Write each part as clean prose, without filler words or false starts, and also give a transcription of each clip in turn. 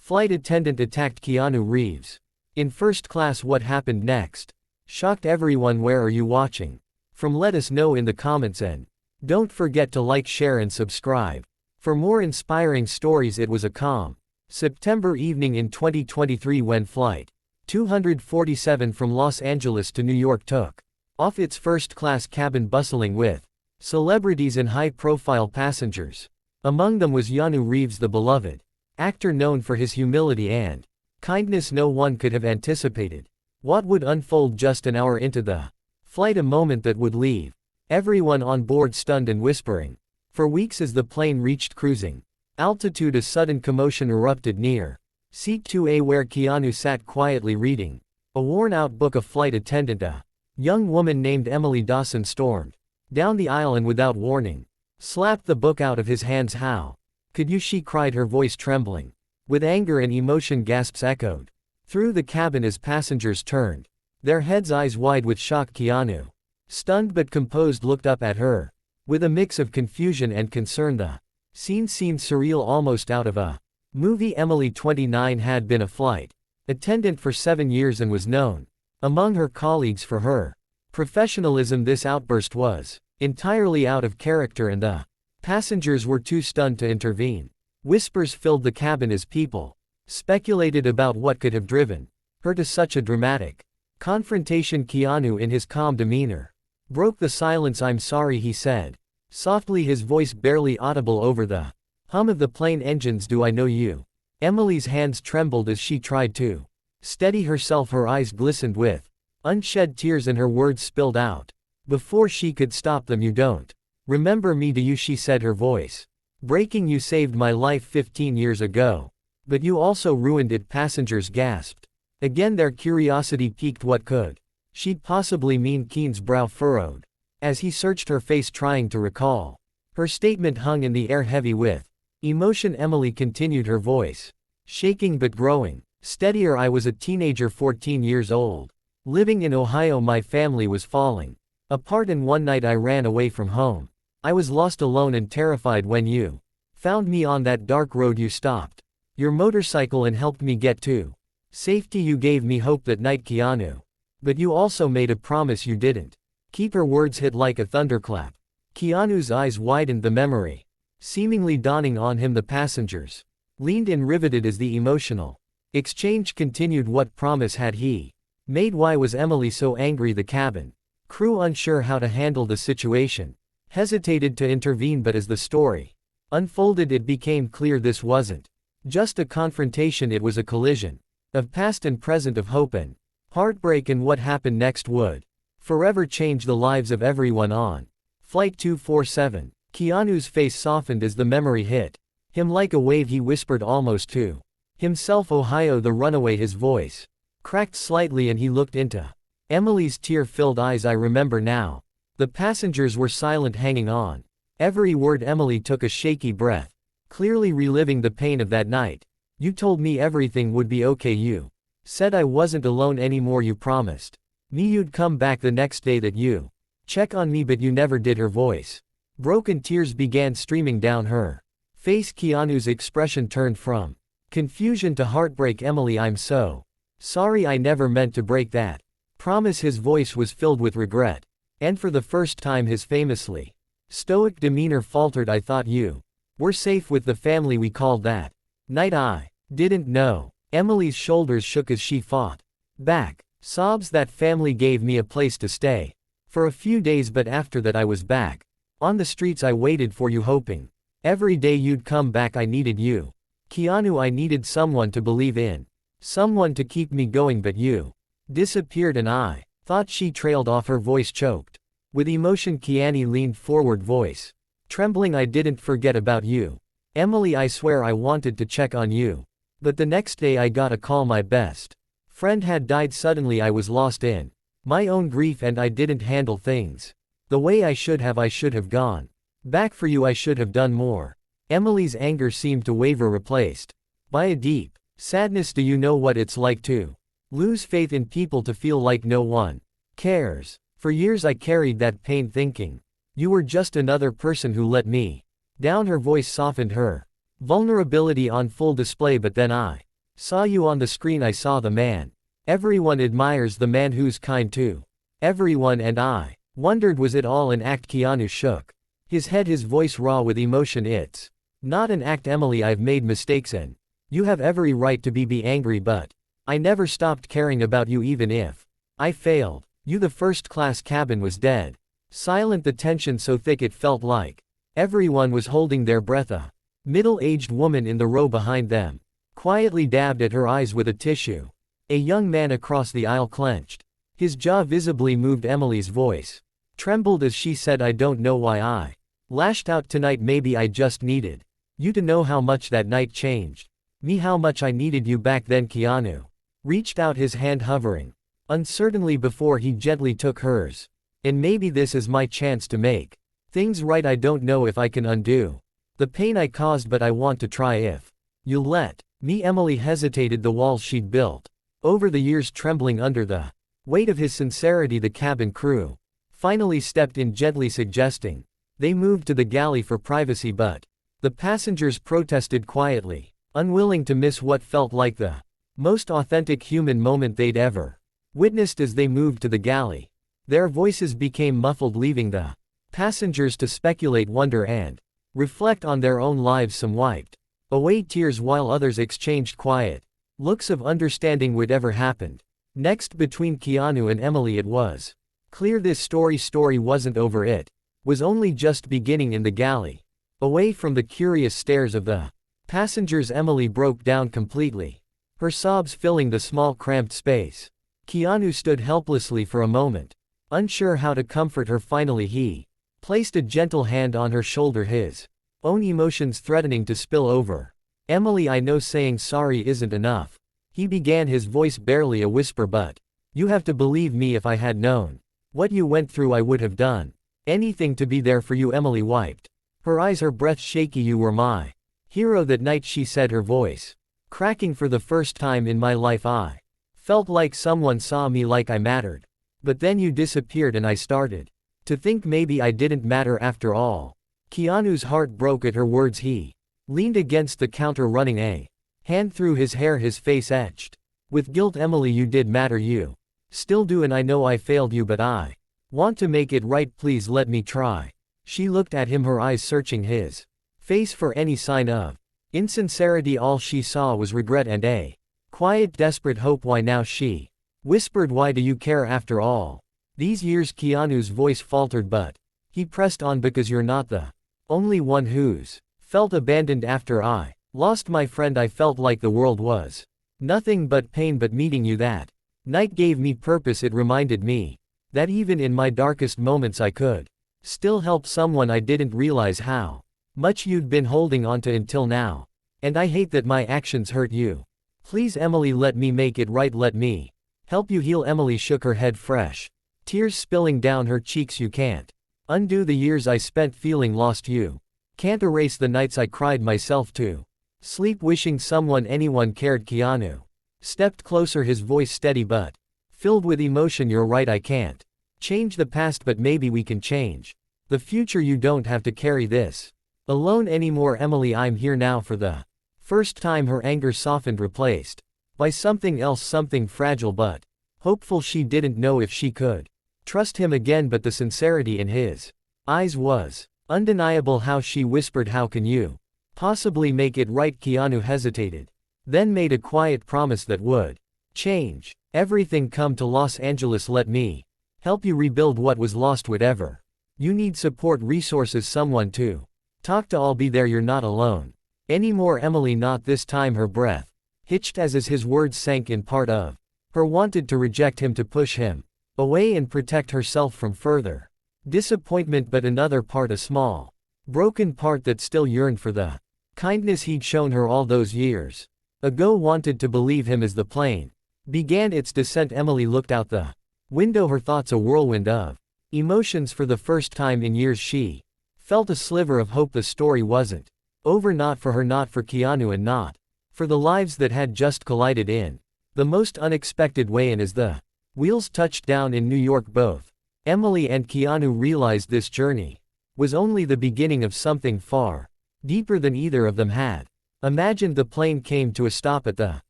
Flight attendant attacked Keanu Reeves. In first class, what happened next? Shocked everyone. Where are you watching from? Let us know in the comments, and don't forget to like, share and subscribe for more inspiring stories. It was a calm September evening in 2023 when Flight 247 from Los Angeles to New York took off, its first-class cabin bustling with celebrities and high-profile passengers. Among them was Keanu Reeves, the beloved actor known for his humility and kindness. No one could have anticipated what would unfold just an hour into the flight, a moment that would leave everyone on board stunned and whispering for weeks. As the plane reached cruising altitude, a sudden commotion erupted near Seat 2A, where Keanu sat quietly reading a worn-out book. A flight attendant, a young woman named Emily Dawson, stormed down the aisle and without warning slapped the book out of his hands. "How could you?" she cried, her voice trembling with anger and emotion. Gasps echoed through the cabin as passengers turned their heads, eyes wide with shock. Keanu, stunned but composed, looked up at her with a mix of confusion and concern. The scene seemed surreal, almost out of a movie. Emily, 29, had been a flight attendant for 7 years and was known among her colleagues for her professionalism. This outburst was entirely out of character, and the passengers were too stunned to intervene. Whispers filled the cabin as people speculated about what could have driven her to such a dramatic confrontation. Keanu, in his calm demeanor, broke the silence. "I'm sorry," he said softly, his voice barely audible over the hum of the plane engines. "Do I know you?" Emily's hands trembled as she tried to steady herself. Her eyes glistened with unshed tears and her words spilled out before she could stop them. "You don't remember me, do you?" she said, her voice breaking. "You saved my life 15 years ago. But you also ruined it." Passengers gasped again, their curiosity piqued. What could she possibly mean? Keen's brow furrowed as he searched her face, trying to recall. Her statement hung in the air, heavy with emotion. Emily continued, her voice shaking but growing steadier. "I was a teenager, 14 years old, living in Ohio. My family was falling apart, and one night I ran away from home. I was lost, alone and terrified. When you found me on that dark road, you stopped your motorcycle and helped me get to safety. You gave me hope that night, Keanu. But you also made a promise you didn't keep." Her words hit like a thunderclap. Keanu's eyes widened, the memory seemingly dawning on him. The passengers leaned in, riveted as the emotional exchange continued. What promise had he made? Why was Emily so angry? The cabin crew, unsure how to handle the situation, hesitated to intervene, but as the story unfolded, it became clear this wasn't just a confrontation, it was a collision of past and present, of hope and heartbreak, and what happened next would forever change the lives of everyone on Flight 247. Keanu's face softened as the memory hit him like a wave. He whispered almost to himself, "Ohio, the runaway." His voice cracked slightly and he looked into Emily's tear-filled eyes. "I remember now." The passengers were silent, hanging on every word. Emily took a shaky breath, clearly reliving the pain of that night. "You told me everything would be okay. You said I wasn't alone anymore. You promised me you'd come back the next day, that you check on me, but you never did." Her voice broke and tears began streaming down her face. Keanu's expression turned from confusion to heartbreak. "Emily, I'm so sorry. I never meant to break that promise." His voice was filled with regret, and for the first time his famously stoic demeanor faltered. "I thought you were safe with the family we called that night. I didn't know." Emily's shoulders shook as she fought back sobs. "That family gave me a place to stay for a few days, but after that I was back on the streets. I waited for you, hoping every day you'd come back. I needed you, Keanu. I needed someone to believe in, someone to keep me going, but you disappeared and I thought." She trailed off, her voice choked with emotion. Keanu leaned forward, voice trembling. "I didn't forget about you, Emily. I swear I wanted to check on you. But the next day I got a call. My best friend had died suddenly. I was lost in my own grief and I didn't handle things the way I should have. I should have gone back for you. I should have done more." Emily's anger seemed to waver, replaced by a deep sadness. "Do you know what it's like to lose faith in people, to feel like no one cares? For years I carried that pain, thinking you were just another person who let me down." Her voice softened, her vulnerability on full display. "But then I Saw you on the screen, I saw the man. Everyone admires the man who's kind too. Everyone, and I wondered, was it all an act? Keanu shook his head, his voice raw with emotion. It's not an act, Emily. I've made mistakes and you have every right to be angry, but I never stopped caring about you even if I failed you. The first-class cabin was dead silent, the tension so thick it felt like everyone was holding their breath. A middle-aged woman in the row behind them quietly dabbed at her eyes with a tissue. A young man across the aisle clenched his jaw, visibly moved. Emily's voice trembled as she said, I don't know why I lashed out tonight. Maybe I just needed you to know how much that night changed me, how much I needed you back then. Keanu reached out, his hand hovering uncertainly before he gently took hers. And maybe this is my chance to make things right. I don't know if I can undo the pain I caused, but I want to try if you'll let me. Emily hesitated, the walls she'd built over the years trembling under the weight of his sincerity. The cabin crew finally stepped in, gently suggesting they moved to the galley for privacy, but the passengers protested quietly, unwilling to miss what felt like the most authentic human moment they'd ever witnessed. As they moved to the galley, their voices became muffled, leaving the passengers to speculate, wonder, and reflect on their own lives. Some wiped away tears while others exchanged quiet looks of understanding. Whatever happened next between Keanu and Emily, it was clear this story wasn't over. It was only just beginning. In the galley, away from the curious stares of the passengers, Emily broke down completely, her sobs filling the small cramped space. Keanu stood helplessly for a moment, unsure how to comfort her. Finally he placed a gentle hand on her shoulder, his own emotions threatening to spill over. Emily, I know saying sorry isn't enough, he began, his voice barely a whisper, but you have to believe me. If I had known what you went through, I would have done anything to be there for you. Emily wiped her eyes, her breath shaky. You were my hero that night, she said, her voice cracking. For the first time in my life I felt like someone saw me, like I mattered. But then you disappeared and I started to think maybe I didn't matter after all. Keanu's heart broke at her words. He leaned against the counter, running a hand through his hair, his face etched with guilt. Emily, you did matter, you still do, and I know I failed you, but I want to make it right. Please let me try. She looked at him, her eyes searching his face for any sign of insincerity. All she saw was regret and a quiet, desperate hope. Why now, she whispered, why do you care after all these years? Keanu's voice faltered, but he pressed on, because you're not the only one who's felt abandoned after I lost my friend. I felt like the world was nothing but pain, but meeting you that night gave me purpose. It reminded me that even in my darkest moments I could still help someone. I didn't realize how much you'd been holding onto until now. And I hate that my actions hurt you. Please, Emily, let me make it right. Let me help you heal. Emily shook her head, fresh tears spilling down her cheeks. You can't undo the years I spent feeling lost. You can't erase the nights I cried myself to sleep wishing someone, anyone cared. Keanu stepped closer, his voice steady but filled with emotion. You're right, I can't change the past, but maybe we can change the future. You don't have to carry this alone anymore. Emily, I'm here now. For the first time her anger softened, replaced by something else, something fragile but hopeful. She didn't know if she could trust him again, but the sincerity in his eyes was undeniable. How, she whispered, how can you possibly make it right? Keanu hesitated, then made a quiet promise that would change everything. Come to Los Angeles, let me help you rebuild what was lost. Whatever you need, support, resources, someone to talk to, I'll be there. You're not alone anymore. Emily, not this time. Her breath hitched as his words sank in. Part of her wanted to reject him, to push him away and protect herself from further disappointment, but another part, a small, broken part that still yearned for the kindness he'd shown her all those years ago, wanted to believe him. As the plane began its descent, Emily looked out the window, her thoughts a whirlwind of emotions. For the first time in years she felt a sliver of hope. The story wasn't over, not for her, not for Keanu, and not for the lives that had just collided in the most unexpected way. And as the wheels touched down in New York, both Emily and Keanu realized this journey was only the beginning of something far deeper than either of them had imagined. The plane came to a stop at the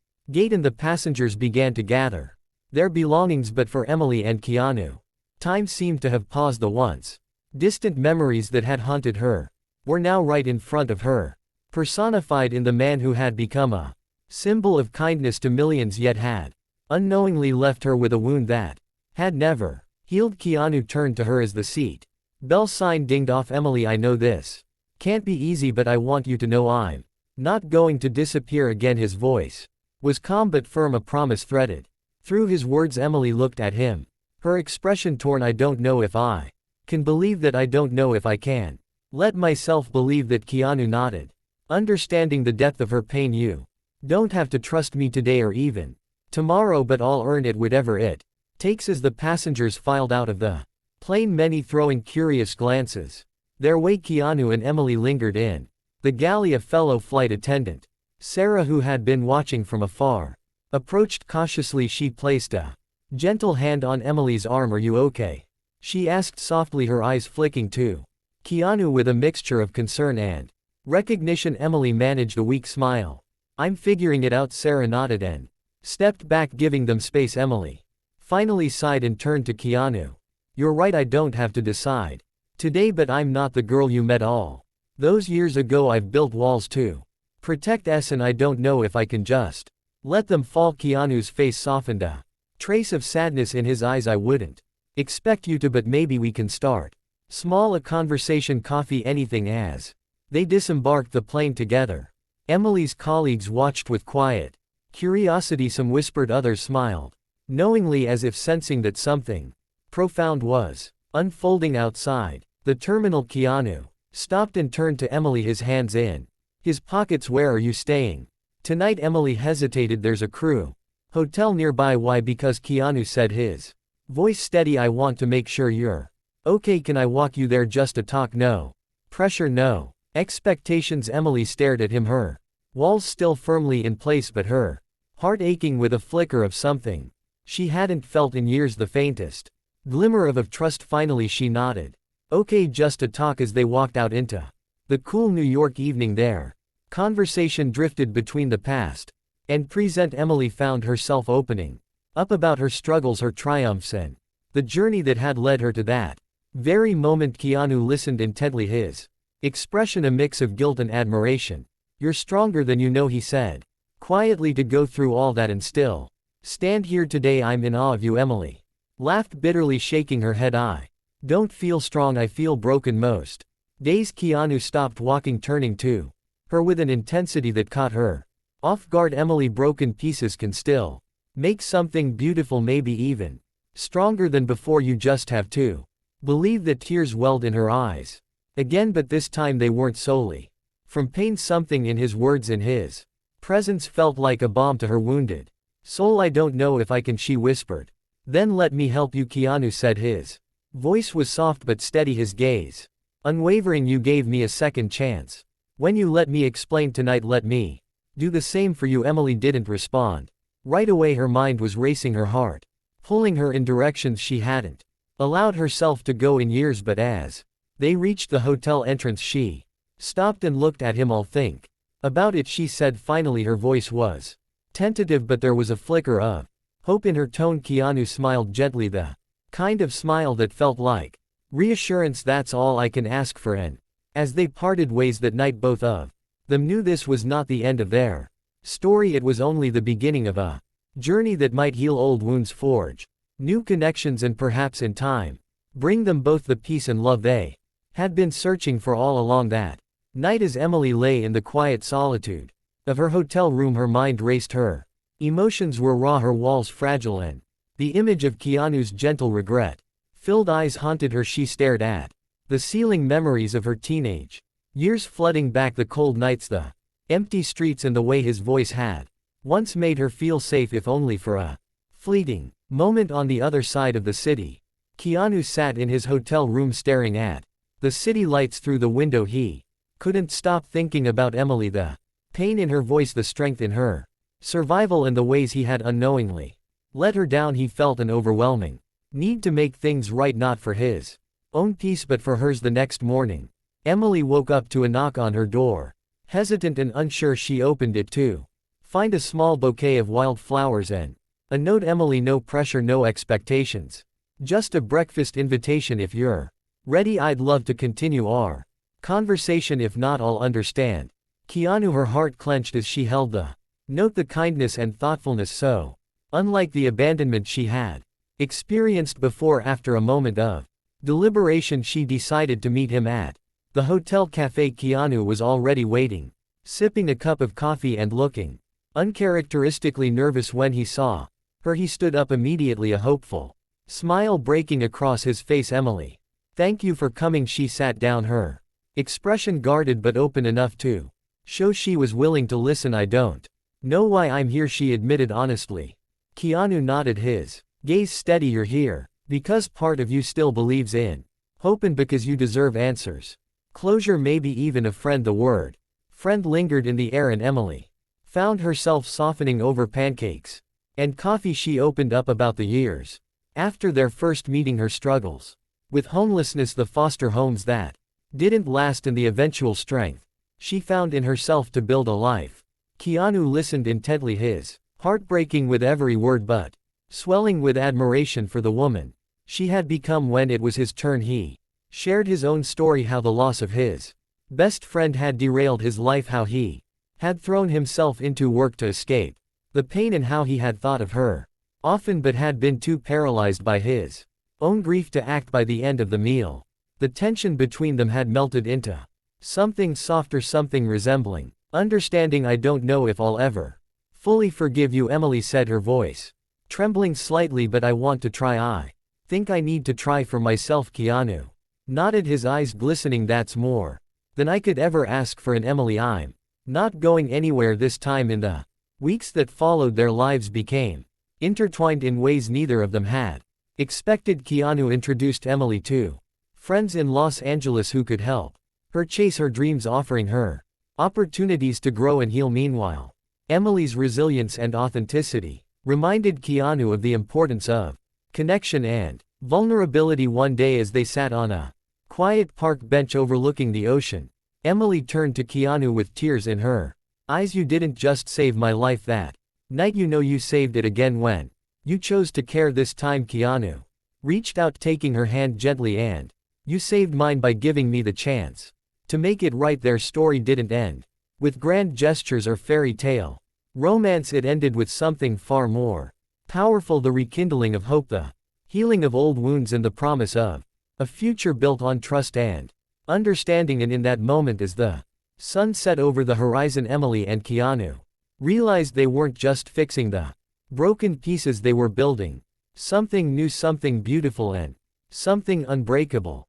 gate and the passengers began to gather their belongings, but for Emily and Keanu, time seemed to have paused. The once distant memories that had haunted her were now right in front of her, personified in the man who had become a symbol of kindness to millions yet had unknowingly left her with a wound that had never healed. Keanu turned to her as the seat bell sign dinged off. Emily, I know this can't be easy, but I want you to know I'm not going to disappear again. His voice was calm but firm, a promise threaded through his words. Emily looked at him, her expression torn. I don't know if I can believe that. I don't know if I can let myself believe that. Keanu nodded, understanding the depth of her pain. You don't have to trust me today or even tomorrow, but I'll earn it, whatever it takes. As the passengers filed out of the plane, many throwing curious glances their way, Keanu and Emily lingered in the galley. A fellow flight attendant, Sarah, who had been watching from afar, approached cautiously. She placed a gentle hand on Emily's arm. Are you okay? She asked softly, her eyes flicking to Keanu with a mixture of concern and recognition. Emily managed a weak smile. I'm figuring it out. Sarah nodded and stepped back, giving them space. Emily finally sighed and turned to Keanu. You're right, I don't have to decide today, but I'm not the girl you met all those years ago. I've built walls to protect us, and I don't know if I can just let them fall. Keanu's face softened, a trace of sadness in his eyes. I wouldn't expect you to, but maybe we can start small, a conversation, coffee, anything. As they disembarked the plane together, Emily's colleagues watched with quiet curiosity. Some whispered, others smiled knowingly, as if sensing that something profound was unfolding outside the terminal. Keanu stopped and turned to Emily, his hands in his pockets. Where are you staying tonight? Emily hesitated. There's a crew hotel nearby. Why? Because Keanu said, his voice steady. I want to make sure you're okay. Can I walk you there just to talk? No pressure, no expectations. Emily stared at him, her walls still firmly in place, but her heart aching with a flicker of something she hadn't felt in years, the faintest glimmer of trust. Finally she nodded. Okay, just to talk. As they walked out into the cool New York evening, their conversation drifted between the past and present. Emily found herself opening up about her struggles, her triumphs, and the journey that had led her to that very moment. Keanu listened intently, his expression a mix of guilt and admiration. You're stronger than you know, he said quietly, to go through all that and still stand here today. I'm in awe of you. Emily laughed bitterly, shaking her head. I don't feel strong, I feel broken most days. Keanu stopped walking, turning to her with an intensity that caught her off guard. Emily, broken pieces can still make something beautiful, maybe even stronger than before. You just have to believe. That tears welled in her eyes again, but this time they weren't solely from pain. Something in his words, in his presence, felt like a balm to her wounded soul. I don't know if I can, she whispered. Then let me help you, Keanu said. His voice was soft but steady, his gaze unwavering. You gave me a second chance when you let me explain tonight. Let me do the same for you. Emily didn't respond right away. Her mind was racing, her heart pulling her in directions she hadn't allowed herself to go in years. But as they reached the hotel entrance, she stopped and looked at him. I'll think about it, she said finally. Her voice was tentative, but there was a flicker of hope in her tone. Keanu smiled gently, the kind of smile that felt like reassurance. That's all I can ask for. And as they parted ways that night, both of them knew this was not the end of their story. It was only the beginning of a journey that might heal old wounds, forge new connections, and perhaps in time bring them both the peace and love they had been searching for all along. That night, as Emily lay in the quiet solitude of her hotel room, her mind raced, her emotions were raw, her walls fragile, and the image of Keanu's gentle regret-filled eyes haunted her. She stared at the ceiling, memories of her teenage years flooding back, the cold nights, the empty streets, and the way his voice had once made her feel safe, if only for a fleeting moment. On the other side of the city, Keanu sat in his hotel room, staring at the city lights through the window. He couldn't stop thinking about Emily, the pain in her voice, the strength in her survival, and the ways he had unknowingly let her down. He felt an overwhelming need to make things right, not for his own peace but for hers. The next morning, Emily woke up to a knock on her door. Hesitant and unsure, she opened it. 2 Find a small bouquet of wild flowers and a note. Emily, no pressure, no expectations. Just a breakfast invitation if you're ready. I'd love to continue our conversation. If not, I'll understand. Keanu, her heart clenched as she held the note. The kindness and thoughtfulness so unlike the abandonment she had experienced before. After a moment of deliberation, she decided to meet him at the hotel cafe. Keanu was already waiting, sipping a cup of coffee and looking uncharacteristically nervous when he saw her. He stood up immediately, a hopeful smile breaking across his face. Emily, thank you for coming. She sat down, her expression guarded but open enough to show she was willing to listen. I don't know why I'm here, she admitted honestly. Keanu nodded, his gaze steady. You're here because part of you still believes in hope and because you deserve answers. Closure, maybe even a friend. The word friend lingered in the air, and Emily found herself softening over pancakes and coffee. She opened up about the years after their first meeting, her struggles with homelessness, the foster homes that didn't last, and the eventual strength she found in herself to build a life. Keanu listened intently, his heart breaking with every word but swelling with admiration for the woman she had become. When it was his turn, he shared his own story, how the loss of his best friend had derailed his life, how he had thrown himself into work to escape the pain, and how he had thought of her often but had been too paralyzed by his own grief to act. By the end of the meal, the tension between them had melted into something softer, something resembling understanding. I don't know if I'll ever fully forgive you, Emily said, her voice trembling slightly, but I want to try. I think I need to try for myself. Keanu nodded, his eyes glistening. That's more than I could ever ask for. And Emily, I'm not going anywhere this time. In the weeks that followed, their lives became intertwined in ways neither of them had expected. Keanu introduced Emily to friends in Los Angeles who could help her chase her dreams, offering her opportunities to grow and heal. Meanwhile, Emily's resilience and authenticity reminded Keanu of the importance of connection and vulnerability. One day, as they sat on a quiet park bench overlooking the ocean, Emily turned to Keanu with tears in her eyes. You didn't just save my life that night, you know you saved it again when you chose to care this time. Keanu reached out, taking her hand gently, and you saved mine by giving me the chance to make it right. Their story didn't end with grand gestures or fairy tale romance. It ended with something far more powerful, the rekindling of hope, the healing of old wounds, and the promise of a future built on trust and understanding. And in that moment, as the sun set over the horizon, Emily and Keanu realized they weren't just fixing the broken pieces, they were building something new, something beautiful, and something unbreakable.